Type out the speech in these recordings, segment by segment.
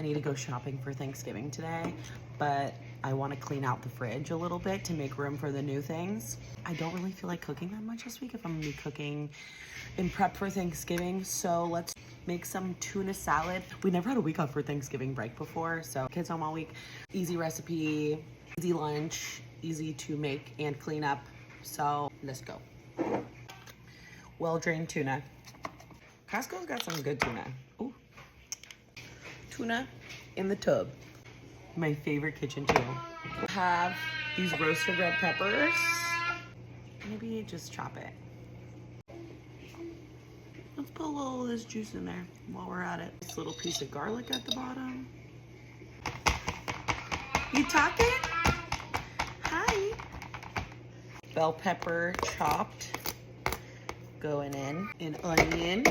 I need to go shopping for Thanksgiving today, but I want to clean out the fridge a little bit to make room for the new things. I don't really feel like cooking that much this week if I'm gonna be cooking in prep for Thanksgiving, so let's make some tuna salad. We never had a week off for Thanksgiving break before, so kids home all week. Easy recipe, easy lunch, easy to make and clean up, so let's go. Well-drained tuna. Costco's got some good tuna. Ooh. Tuna in the tub. My favorite kitchen tool. Have these roasted red peppers. Maybe just chop it. Let's put a little of this juice in there while we're at it. This little piece of garlic at the bottom. You talking? Hi. Bell pepper chopped. Going in. An onion.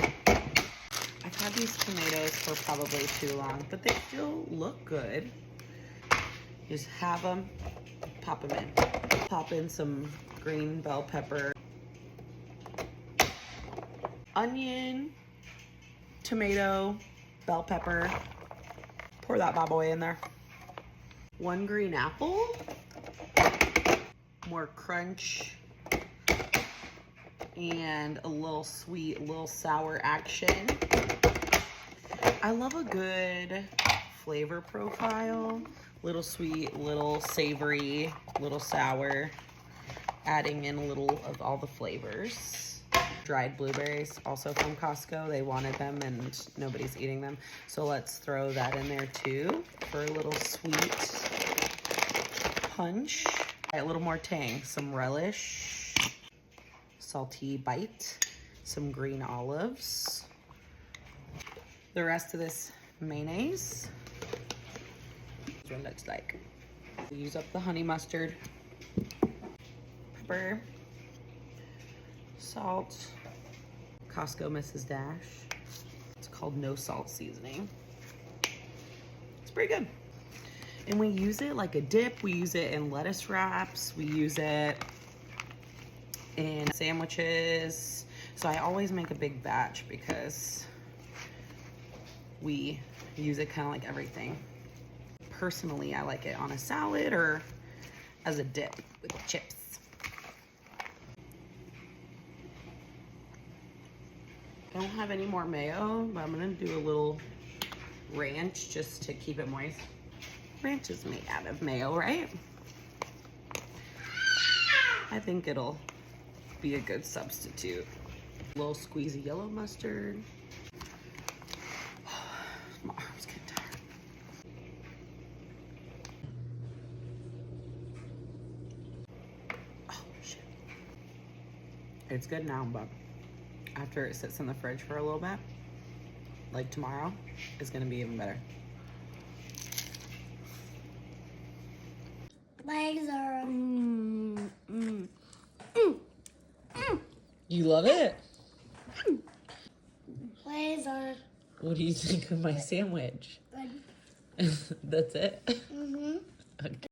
I've had these tomatoes for probably too long, but they still look good. Just have them, pop them in. Pop in some green bell pepper. Onion, tomato, bell pepper. Pour that bad boy in there. 1 green apple. More crunch. And a little sweet, a little sour action. I love a good flavor profile. Little sweet, little savory, little sour. Adding in a little of all the flavors. Dried blueberries, also from Costco. They wanted them and nobody's eating them. So let's throw that in there too for a little sweet punch. A little more tang, some relish, salty bite, some green olives. The rest of this mayonnaise. That's what it looks like. Use up the honey mustard, pepper, salt, Costco Mrs. Dash. It's called no salt seasoning. It's pretty good. And we use it like a dip. We use it in lettuce wraps. We use it in sandwiches. So I always make a big batch because we use it kind of like everything. Personally, I like it on a salad or as a dip with chips. I don't have any more mayo, but I'm gonna do a little ranch just to keep it moist. Ranch is made out of mayo, right? I think it'll be a good substitute. A little squeeze of yellow mustard. My arm's getting tired. Oh, shit. It's good now, but after it sits in the fridge for a little bit, like tomorrow, it's gonna be even better. Legs are, You love it? legs are What do you think of my sandwich? good. That's it? Mm-hmm. Okay.